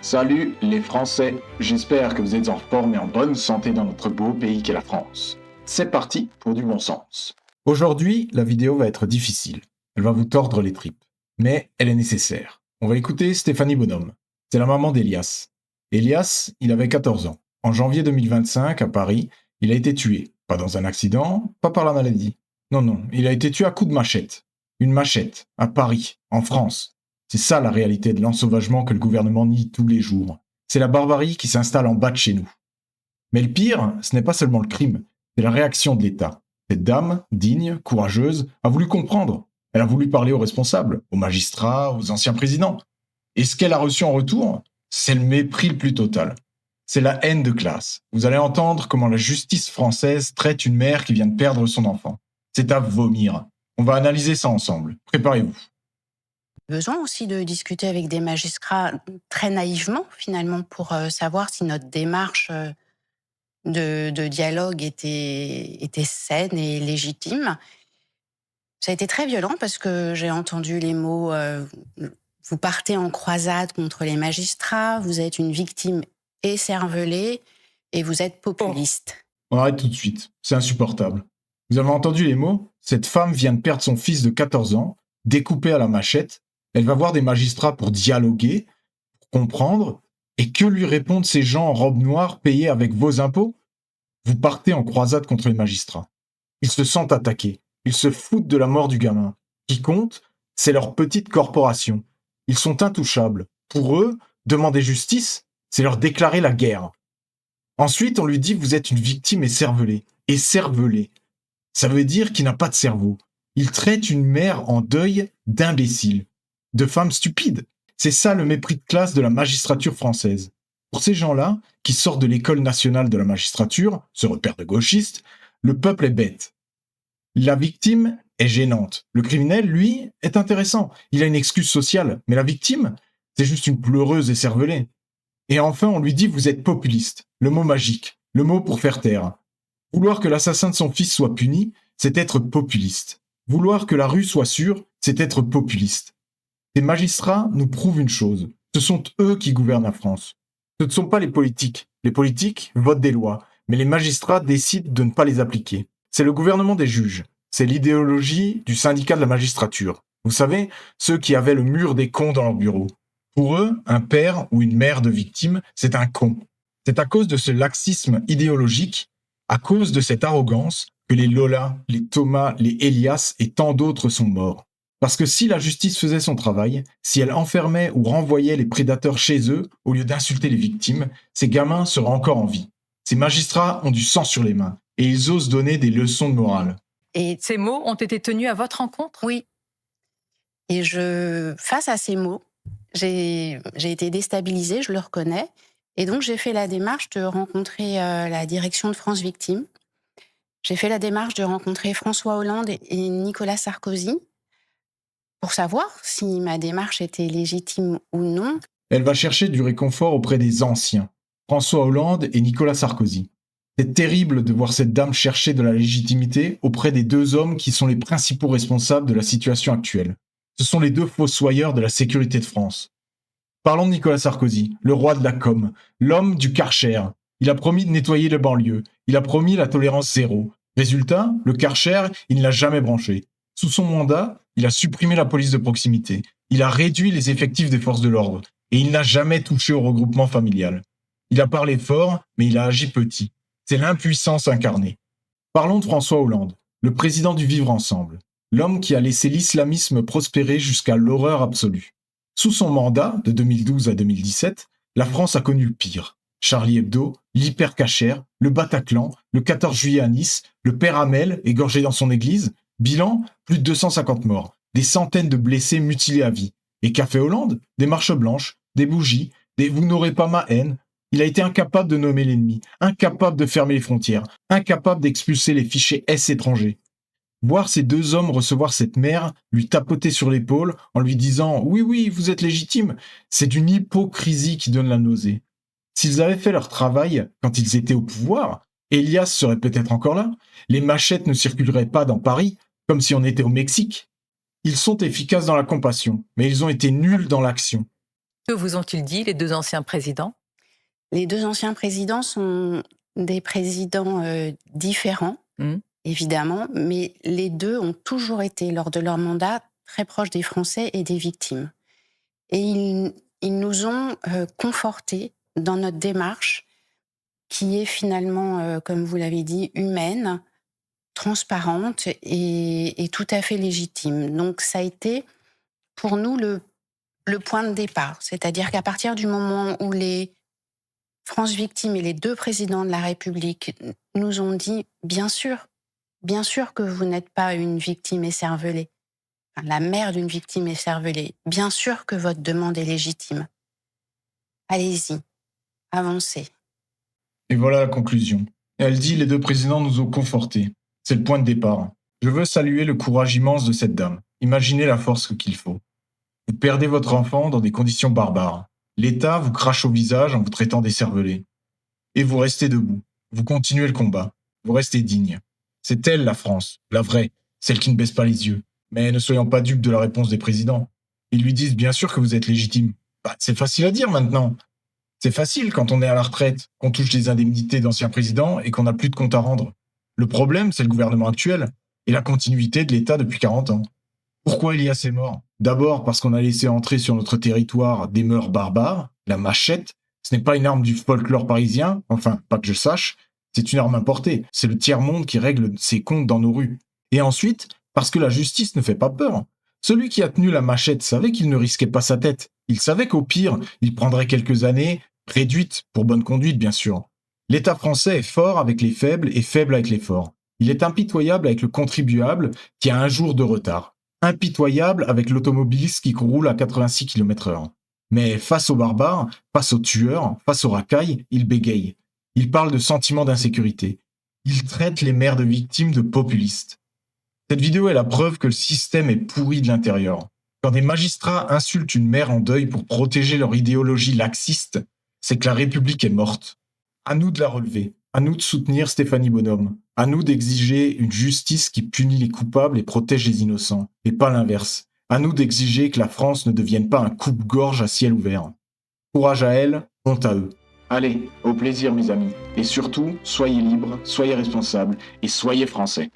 Salut les Français, j'espère que vous êtes en forme et en bonne santé dans notre beau pays qu'est la France. C'est parti pour du bon sens. Aujourd'hui, la vidéo va être difficile. Elle va vous tordre les tripes. Mais elle est nécessaire. On va écouter Stéphanie Bonhomme. C'est la maman d'Elias. Elias, il avait 14 ans. En janvier 2025, à Paris, il a été tué. Pas dans un accident, pas par la maladie. Non, il a été tué à coups de machette. Une machette, à Paris, en France. C'est ça la réalité de l'ensauvagement que le gouvernement nie tous les jours. C'est la barbarie qui s'installe en bas de chez nous. Mais le pire, ce n'est pas seulement le crime, c'est la réaction de l'État. Cette dame, digne, courageuse, a voulu comprendre. Elle a voulu parler aux responsables, aux magistrats, aux anciens présidents. Et ce qu'elle a reçu en retour, c'est le mépris le plus total. C'est la haine de classe. Vous allez entendre comment la justice française traite une mère qui vient de perdre son enfant. C'est à vomir. On va analyser ça ensemble. Préparez-vous. Besoin aussi de discuter avec des magistrats très naïvement, finalement, pour savoir si notre démarche de dialogue était saine et légitime. Ça a été très violent parce que j'ai entendu les mots vous partez en croisade contre les magistrats, vous êtes une victime écervelée et vous êtes populiste. On arrête tout de suite. C'est insupportable. Vous avez entendu les mots ? Cette femme vient de perdre son fils de 14 ans, découpé à la machette. Elle va voir des magistrats pour dialoguer, pour comprendre. Et que lui répondent ces gens en robe noire payés avec vos impôts ? Vous partez en croisade contre les magistrats. Ils se sentent attaqués. Ils se foutent de la mort du gamin. Ce qui compte, c'est leur petite corporation. Ils sont intouchables. Pour eux, demander justice, c'est leur déclarer la guerre. Ensuite, on lui dit « vous êtes une victime écervelée ». Écervelée. Ça veut dire qu'il n'a pas de cerveau. Il traite une mère en deuil d'imbécile, de femme stupide. C'est ça le mépris de classe de la magistrature française. Pour ces gens-là, qui sortent de l'école nationale de la magistrature, ce repère de gauchistes, le peuple est bête. La victime est gênante. Le criminel, lui, est intéressant. Il a une excuse sociale. Mais la victime, c'est juste une pleureuse écervelée. Et enfin, on lui dit « vous êtes populiste », le mot magique, le mot pour faire taire. Vouloir que l'assassin de son fils soit puni, c'est être populiste. Vouloir que la rue soit sûre, c'est être populiste. Ces magistrats nous prouvent une chose, ce sont eux qui gouvernent la France. Ce ne sont pas les politiques. Les politiques votent des lois, mais les magistrats décident de ne pas les appliquer. C'est le gouvernement des juges, c'est l'idéologie du syndicat de la magistrature. Vous savez, ceux qui avaient le mur des cons dans leur bureau. Pour eux, un père ou une mère de victime, c'est un con. C'est à cause de ce laxisme idéologique, à cause de cette arrogance, que les Lola, les Thomas, les Elias et tant d'autres sont morts. Parce que si la justice faisait son travail, si elle enfermait ou renvoyait les prédateurs chez eux, au lieu d'insulter les victimes, ces gamins seraient encore en vie. Ces magistrats ont du sang sur les mains, et ils osent donner des leçons de morale. Et ces mots ont été tenus à votre rencontre ? Oui. Et face à ces mots, j'ai été déstabilisée, je le reconnais. Et donc, j'ai fait la démarche de rencontrer la direction de France Victimes. J'ai fait la démarche de rencontrer François Hollande et Nicolas Sarkozy pour savoir si ma démarche était légitime ou non. Elle va chercher du réconfort auprès des anciens, François Hollande et Nicolas Sarkozy. C'est terrible de voir cette dame chercher de la légitimité auprès des deux hommes qui sont les principaux responsables de la situation actuelle. Ce sont les deux fossoyeurs de la sécurité de France. Parlons de Nicolas Sarkozy, le roi de la com, l'homme du Karcher. Il a promis de nettoyer les banlieues, il a promis la tolérance zéro. Résultat, le Karcher, il ne l'a jamais branché. Sous son mandat, il a supprimé la police de proximité, il a réduit les effectifs des forces de l'ordre, et il n'a jamais touché au regroupement familial. Il a parlé fort, mais il a agi petit. C'est l'impuissance incarnée. Parlons de François Hollande, le président du Vivre Ensemble, l'homme qui a laissé l'islamisme prospérer jusqu'à l'horreur absolue. Sous son mandat, de 2012 à 2017, la France a connu le pire. Charlie Hebdo, l'hypercacher, le Bataclan, le 14 juillet à Nice, le père Hamel égorgé dans son église. Bilan, plus de 250 morts, des centaines de blessés mutilés à vie. Et qu'a fait Hollande ? Des marches blanches, des bougies, des « vous n'aurez pas ma haine ». Il a été incapable de nommer l'ennemi, incapable de fermer les frontières, incapable d'expulser les fichiers S étrangers. Voir ces deux hommes recevoir cette mère, lui tapoter sur l'épaule en lui disant « oui, vous êtes légitime », c'est d'une hypocrisie qui donne la nausée. S'ils avaient fait leur travail quand ils étaient au pouvoir, Elias serait peut-être encore là, les machettes ne circuleraient pas dans Paris, comme si on était au Mexique. Ils sont efficaces dans la compassion, mais ils ont été nuls dans l'action. Que vous ont-ils dit, les deux anciens présidents? Les 2 anciens présidents sont des présidents, différents, Mmh. évidemment, mais les 2 ont toujours été, lors de leur mandat, très proches des Français et des victimes. Et ils nous ont, confortés dans notre démarche qui est finalement, comme vous l'avez dit, humaine, transparente et tout à fait légitime. Donc ça a été pour nous le point de départ. C'est-à-dire qu'à partir du moment où les France Victimes et les 2 présidents de la République nous ont dit: bien sûr que vous n'êtes pas une victime écervelée, enfin, la mère d'une victime écervelée. Bien sûr que votre demande est légitime. Allez-y, avancez». Et voilà la conclusion. Elle dit: les deux présidents nous ont confortés. C'est le point de départ. Je veux saluer le courage immense de cette dame. Imaginez la force qu'il faut. Vous perdez votre enfant dans des conditions barbares. L'État vous crache au visage en vous traitant d'écervelé. Et vous restez debout. Vous continuez le combat. Vous restez digne. C'est elle, la France, la vraie, celle qui ne baisse pas les yeux. Mais ne soyons pas dupes de la réponse des présidents. Ils lui disent bien sûr que vous êtes légitime. Bah, c'est facile à dire maintenant. C'est facile quand on est à la retraite, qu'on touche des indemnités d'anciens présidents et qu'on n'a plus de compte à rendre. Le problème, c'est le gouvernement actuel et la continuité de l'État depuis 40 ans. Pourquoi il y a ces morts? D'abord parce qu'on a laissé entrer sur notre territoire des mœurs barbares. La machette, ce n'est pas une arme du folklore parisien, enfin, pas que je sache, c'est une arme importée. C'est le tiers-monde qui règle ses comptes dans nos rues. Et ensuite, parce que la justice ne fait pas peur. Celui qui a tenu la machette savait qu'il ne risquait pas sa tête. Il savait qu'au pire, il prendrait quelques années, réduites pour bonne conduite bien sûr. L'État français est fort avec les faibles et faible avec les forts. Il est impitoyable avec le contribuable qui a un jour de retard. Impitoyable avec l'automobiliste qui roule à 86 km/h. Mais face aux barbares, face aux tueurs, face aux racailles, il bégaye. Il parle de sentiment d'insécurité. Il traite les mères de victimes de populistes. Cette vidéo est la preuve que le système est pourri de l'intérieur. Quand des magistrats insultent une mère en deuil pour protéger leur idéologie laxiste, c'est que la République est morte. À nous de la relever. À nous de soutenir Stéphanie Bonhomme. À nous d'exiger une justice qui punit les coupables et protège les innocents, et pas l'inverse. À nous d'exiger que la France ne devienne pas un coupe-gorge à ciel ouvert. Courage à elle, honte à eux. Allez, au plaisir mes amis. Et surtout, soyez libres, soyez responsables et soyez français.